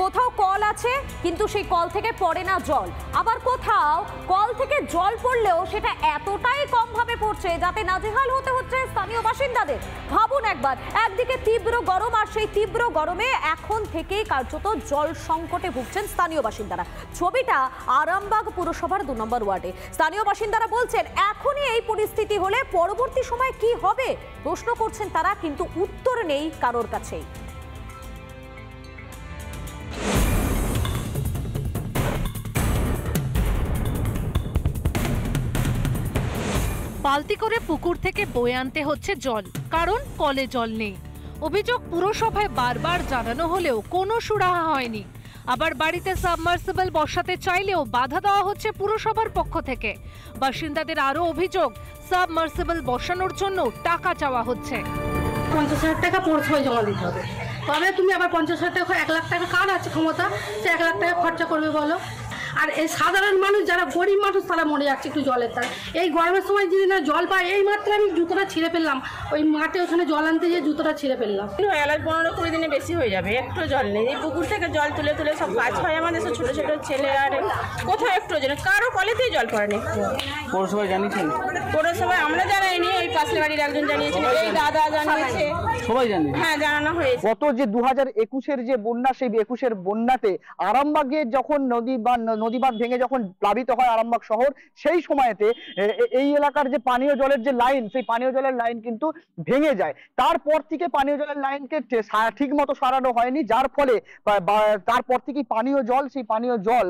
কোথাও কল আছে কিন্তু সেই কল থেকে পড়ে না জল, আবার কোথাও কল থেকে জল পড়লেও সেটা এতটাই কম ভাবে পড়ছে যাতে নাজেহাল হতে হচ্ছে স্থানীয় বাসিন্দাদের। ভাবুন একবার, একদিকে তীব্র গরম আর সেই তীব্র গরমে এখন থেকেই কার্যত জল সংকটে ভুগছেন স্থানীয় বাসিন্দারা। ছবিটা আরামবাগ পুরসভার 2 নম্বর ওয়ার্ডে। স্থানীয় বাসিন্দারা বলছেন এখনই এই পরিস্থিতি হলে পরবর্তী সময় কি হবে প্রশ্ন করছেন তারা, কিন্তু উত্তর নেই কারোর কাছেই। বালতি করে পুকুর থেকে বয়ে আনতে হচ্ছে জল, কারণ কলে জল নেই। অভিযোগ পুরসভায় বারবার জানানো হলেও কোনো সুরাহা হয়নি। আবার বাড়িতে সাবমার্সিবল বসাতে চাইলেও বাধা দেওয়া হচ্ছে পুরসভার পক্ষ থেকে। বাসিন্দাদের আরও অভিযোগ, সাবমার্সিবল বসানোর জন্য টাকা চাওয়া হচ্ছে। 50,000 টাকা পৌরসভায় জমা দিতে হবে, তবে তুমি আবার 50,000 টাকা 1 লাখ টাকা কার আছে ক্ষমতা সে 1 লাখ টাকা খরচা করবে বলো? আর এই সাধারণ মানুষ যারা গরিব মানুষ তারা মরে যাচ্ছে একটু জলের তার। এই গরমের সময় যদি না জল পায়, এই মাত্র আমি জুতোটা ছিঁড়ে ফেললাম, ওই মাঠে ওখানে জল আনতে গিয়ে জুতোটা ছিঁড়ে ফেললাম। 15-20 দিনে বেশি হয়ে যাবে, একটু জল নেই। এই পুকুর থেকে জল তুলে তুলে সব কাজ হয় আমাদের, সব ছোটো ছোটো ছেলে, আর কোথাও একটু জন্য কারো কলেতেই জল পড়েনি। পৌরসভায় জানিয়েছেন? পৌরসভায় আমরা জানাইনি, এই পাশের বাড়ির একজন জানিয়েছেন, এই দাদা জানিয়েছে, সবাই জানে। হ্যাঁ জানানো হয়েছে। গত যে 2021-এর যে বন্যা, সেই 21-এর বন্যাতে আরামবাগে যখন নদী বাঁধ ভেঙে যখন প্লাবিত হয় আরামবাগ শহর, সেই সময়তে এই এলাকার যে পানীয় জলের যে লাইন, সেই পানীয় জলের লাইন কিন্তু ভেঙে যায়। তারপর থেকে পানীয় জলের লাইনকে ঠিক মতো সারানো হয়নি, যার ফলে তারপর থেকে সেই পানীয় জল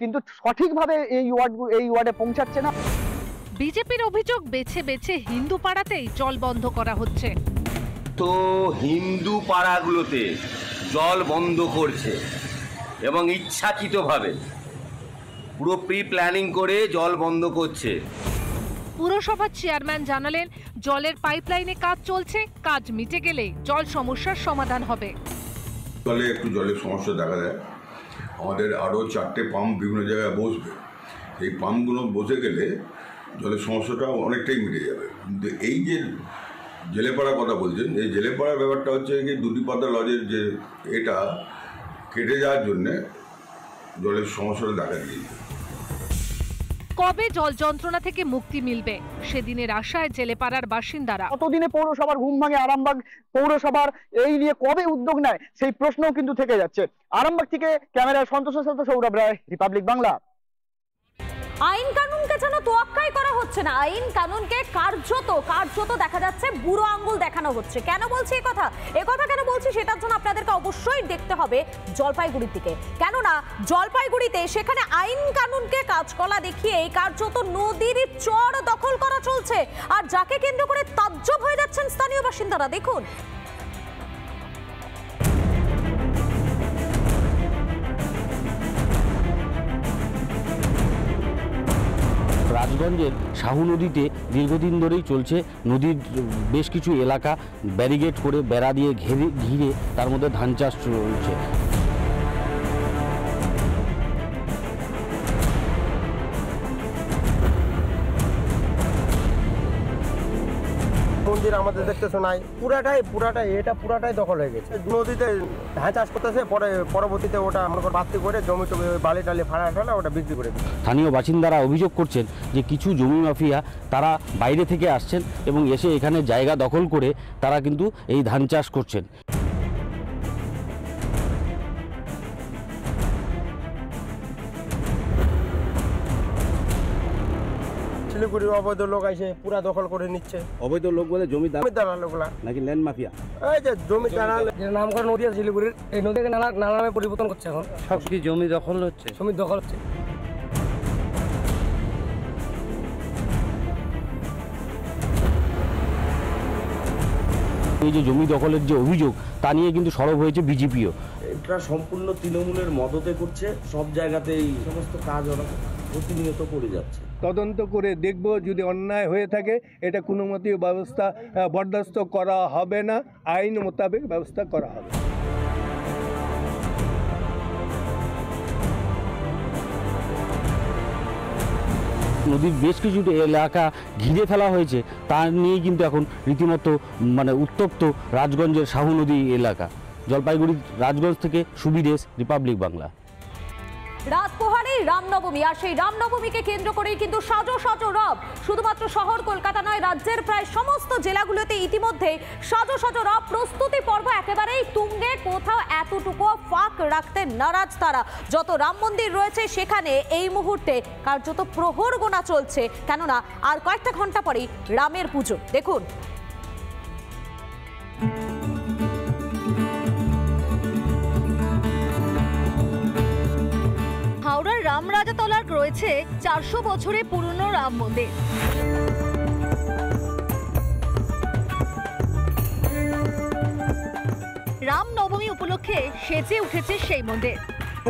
কিন্তু সঠিকভাবে এই ওয়ার্ডে পৌঁছাচ্ছে না। বিজেপির অভিযোগ, বেছে বেছে হিন্দু পাড়াতেই জল বন্ধ করা হচ্ছে। তো হিন্দু পাড়াগুলোতে জল বন্ধ করছে এবং ইচ্ছাকৃতভাবে পুরো প্রি প্ল্যানিং করে জল বন্ধ করছে। পুরসভার চেয়ারম্যান জানালেন, জলের পাইপলাইনে কাজ চলছে, কাজ মিটে গেলে জল সমস্যার সমাধান হবে। জলের সমস্যা দেখা দেয়, আমাদের আরও 4টে পাম্প বিভিন্ন জায়গায় বসবে। এই পাম্পগুলো বসে গেলে জলের সমস্যাটা অনেকটাই মিটে যাবে। কিন্তু এই যে জেলেপাড়ার কথা বলছেন, এই জেলেপাড়ার ব্যাপারটা হচ্ছে কি, দুটিপাতা লজের যে এটা কেটে যাওয়ার জন্যে জলের সমস্যাটা দেখা দিয়েছে। কবে জল যন্ত্রণা থেকে মুক্তি মিলবে সেদিনের আশায় জেলেপাড়ার বাসিন্দারা। কতদিনে পৌরসভার ঘুম ভাঙে আরামবাগ পৌরসভার এই নিয়ে কবে উদ্যোগ নেয়, সেই প্রশ্নও কিন্তু থেকে যাচ্ছে। আরামবাগ থেকে ক্যামেরায় সন্তোষের সাথে সৌরভ রায়, রিপাবলিক বাংলা। আইন কানুনকে যেন তোয়াক্কাই করা হচ্ছে না, আইন কানুনকে কার্যত দেখা যাচ্ছে বুড়ো আঙ্গুল দেখানো হচ্ছে। কেন বলছি একথা কেন বলছি সেটার জন্য আপনাদেরকে অবশ্যই দেখতে হবে জলপাইগুড়ির দিকে। কেননা জলপাইগুড়িতে সেখানে আইন কানুনকে কাজকলা দেখিয়ে কার্যত নদীর চর দখল করা চলছে, আর যাকে কেন্দ্র করে তাজ্জব হয়ে যাচ্ছেন স্থানীয় বাসিন্দারা। দেখুন, রাজগঞ্জের শাহু নদীতে দীর্ঘদিন ধরেই চলছে। নদীর বেশ কিছু এলাকা ব্যারিকেড করে বেড়া দিয়ে ঘিরে তার মধ্যে ধান চাষ চলছে। মন্দির আমাদের দেখতে শোনায় পুরাটাই দখল হয়ে গেছে। নদীতে ধান চাষ করতেছে, পরবর্তীতে ওটা আমরা বাস্তি করে জমি বালি টালি ফাড়া ওটা বিক্রি করে দিই। স্থানীয় বাসিন্দারা অভিযোগ করছেন যে কিছু জমি মাফিয়া তারা বাইরে থেকে আসছেন এবং এসে এখানে জায়গা দখল করে তারা কিন্তু এই ধান চাষ করছেন। শিলিগুড়ির অবৈধ লোক এসে পুরা দখল করে নিচ্ছে। অবৈধ লোক বলে জমিদার লোকলা নাকি ল্যান্ড মাফিয়া? এই যে জমি নাম করে নদী আছে শিলিগুড়ির, এই নদীকে নানা নামে পরিবর্তন করছে। এখন সব কি জমি দখল হচ্ছে? জমি দখল হচ্ছে। এই যে জমি দখলের যে অভিযোগ, তা নিয়ে কিন্তু সরব হয়েছে বিজেপিও। এটা সম্পূর্ণ তৃণমূলের মদতে করছে, সব জায়গাতেই সমস্ত কাজ ওরা প্রতিনিয়ত করে যাচ্ছে। তদন্ত করে দেখব, যদি অন্যায় হয়ে থাকে এটা কোনো মতেই ব্যবস্থা বরদাস্ত করা হবে না, আইন মোতাবেক ব্যবস্থা করা হবে। নদীর বেশ কিছু এলাকা ঘিরে ফেলা হয়েছে, তা নিয়ে কিন্তু এখন রীতিমতো উত্তপ্ত রাজগঞ্জের শাহু নদী এলাকা। জলপাইগুড়ি রাজগঞ্জ থেকে সুবিদেশ, রিপাবলিক বাংলা। রাত পোহারেই রামনবমী, আর সেই রামনবমীকে কেন্দ্র করেই কিন্তু সাজো সাজো রব। শুধুমাত্র শহর কলকাতা নয়, রাজ্যের প্রায় সমস্ত জেলাগুলোতে ইতিমধ্যে সাজো সাজো রব প্রস্তুতি পর্ব একেবারেই তুঙ্গে। কোথাও এতটুকু ফাঁক রাখতে নারাজ তারা। যত রাম মন্দির রয়েছে সেখানে এই মুহূর্তে কার্যত প্রহর গোনা চলছে, কেননা আর কয়েকটা ঘন্টা পরেই রামের পুজো। দেখুন, হাওড়ার রামরাজাতলার রয়েছে 400 বছরের পুরনো রাম মন্দির। রামনবমী উপলক্ষে সেজে উঠেছে সেই মন্দির।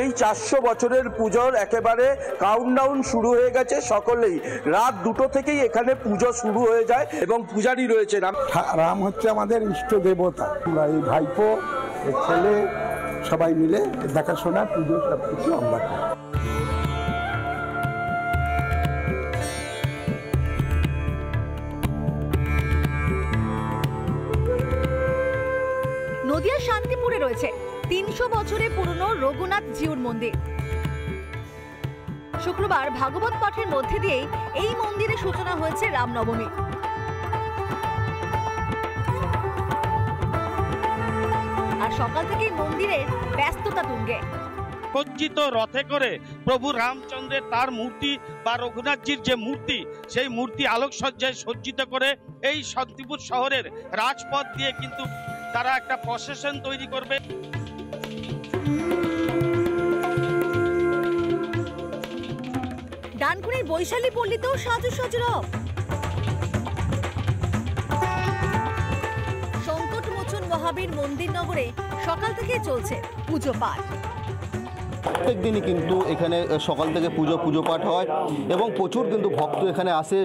এই 400 বছরের পুজোর একেবারে কাউন্টডাউন শুরু হয়ে গেছে। সকলেই রাত 2টো থেকেই এখানে পুজো শুরু হয়ে যায় এবং পূজারি রয়েছে। রাম হচ্ছে আমাদের ইষ্ট দেবতা। আমরা এই ভাইপো, ছেলে সবাই মিলে দেখাশোনা, পুজো সব কিছু আমরা করি। নদিয়ার শান্তিপুরে রয়েছে 300 বছরের পুরনো রঘুনাথ জিউর মন্দির। শুক্রবার ভাগবত পাঠের মধ্যে দিয়েই এই মন্দিরের সূচনা হয়েছে রামনবমী। আর সকাল থেকেই মন্দিরের ব্যস্ততা তুঙ্গে। সজ্জিত রথে করে প্রভু রামচন্দ্রের তার মূর্তি বা রঘুনাথজির যে মূর্তি, সেই মূর্তি আলোকসজ্জায় সজ্জিত করে এই শান্তিপুর শহরের রাজপথ দিয়ে কিন্তু তারা একটা প্রসেশন তৈরি করবে। ডানকুনির বৈশালী পল্লীতেও সাজু সাজু রব। সংকটমোচন মহাবীর মন্দির নগরে সকাল থেকে চলছে পুজো পাঠ। প্রত্যেক দিনই কিন্তু এখানে সকাল থেকে পুজো পাঠ হয় এবং প্রচুর কিন্তু ভক্ত এখানে আসে।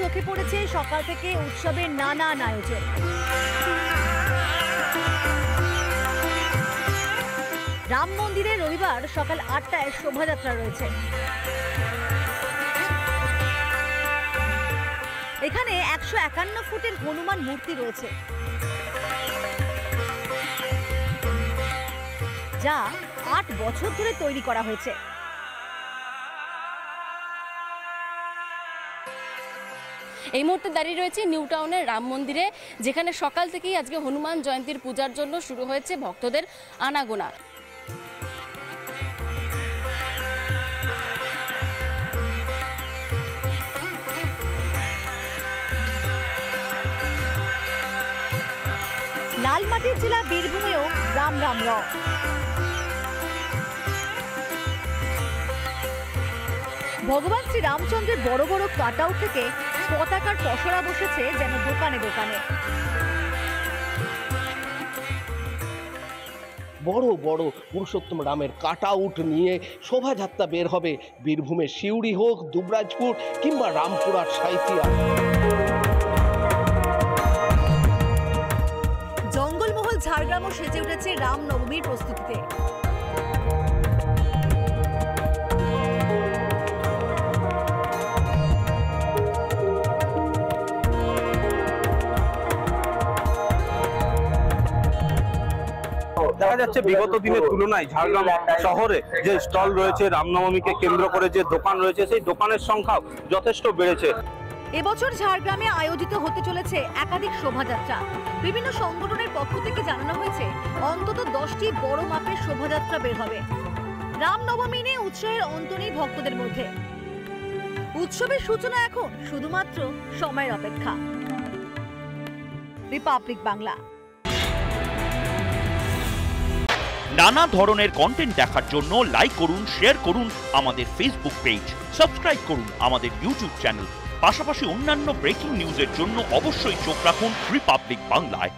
চোখে পড়েছে সকাল থেকে উৎসবের নানান আয়োজন। রাম মন্দিরে রবিবার সকাল 8টায় শোভাযাত্রা রয়েছে। এখানে 151 ফুটের হনুমান মূর্তি রয়েছে, যা 8 বছর ধরে তৈরি করা হয়েছে। এই মুহূর্তে দাঁড়িয়ে রয়েছে নিউ টাউনের রাম মন্দিরে, যেখানে সকাল থেকেই আজকে হনুমান জয়ন্তীর পূজার জন্য শুরু হয়েছে ভক্তদের আনাগোনা। লালমাটির জেলা বীরভূমেও রাম রাম রব। ভগবান শ্রী রামচন্দ্রের বড় বড় কাটআউট থেকে পতাকার পসরা বসেছে যেন দোকানে দোকানে। বড় বড় পুরুষোত্তম রামের কাটআউট নিয়ে শোভাযাত্রা বের হবে বীরভূমের সিউড়ি হোক, দুবরাজপুর কিংবা রামপুরহাট সাঁইথিয়া। জঙ্গলমহল ঝাড়গ্রামও সেজে উঠেছে রামনবমীর প্রস্তুতিতে। দেখা যাচ্ছে বিগত দিনের তুলনায় ঝাড়গ্রাম শহরে যে স্টল রয়েছে, রামনবমীকে কেন্দ্র করে যে দোকান রয়েছে, সেই দোকানের সংখ্যাও যথেষ্ট বেড়েছে। এবছর ঝাড়গ্রামে আয়োজিত হতে চলেছে একাধিক শোভাযাত্রা। বিভিন্ন সংগঠনের পক্ষ থেকে জানানো হয়েছে অন্তত 10টি বড় মাপের শোভাযাত্রা বের হবে। রামনবমী নিয়ে উৎসাহের অন্ত নেই ভক্তদের মধ্যে। উৎসবের সূচনা এখন শুধুমাত্র সময়ের অপেক্ষা। রিপাবলিক বাংলা। নানা ধরনের কন্টেন্ট দেখার জন্য লাইক করুন, শেয়ার করুন আমাদের ফেসবুক পেজ, সাবস্ক্রাইব করুন আমাদের ইউটিউব চ্যানেল। পাশাপাশি অন্যান্য ব্রেকিং নিউজের জন্য অবশ্যই চোখ রাখুন রিপাবলিক বাংলায়।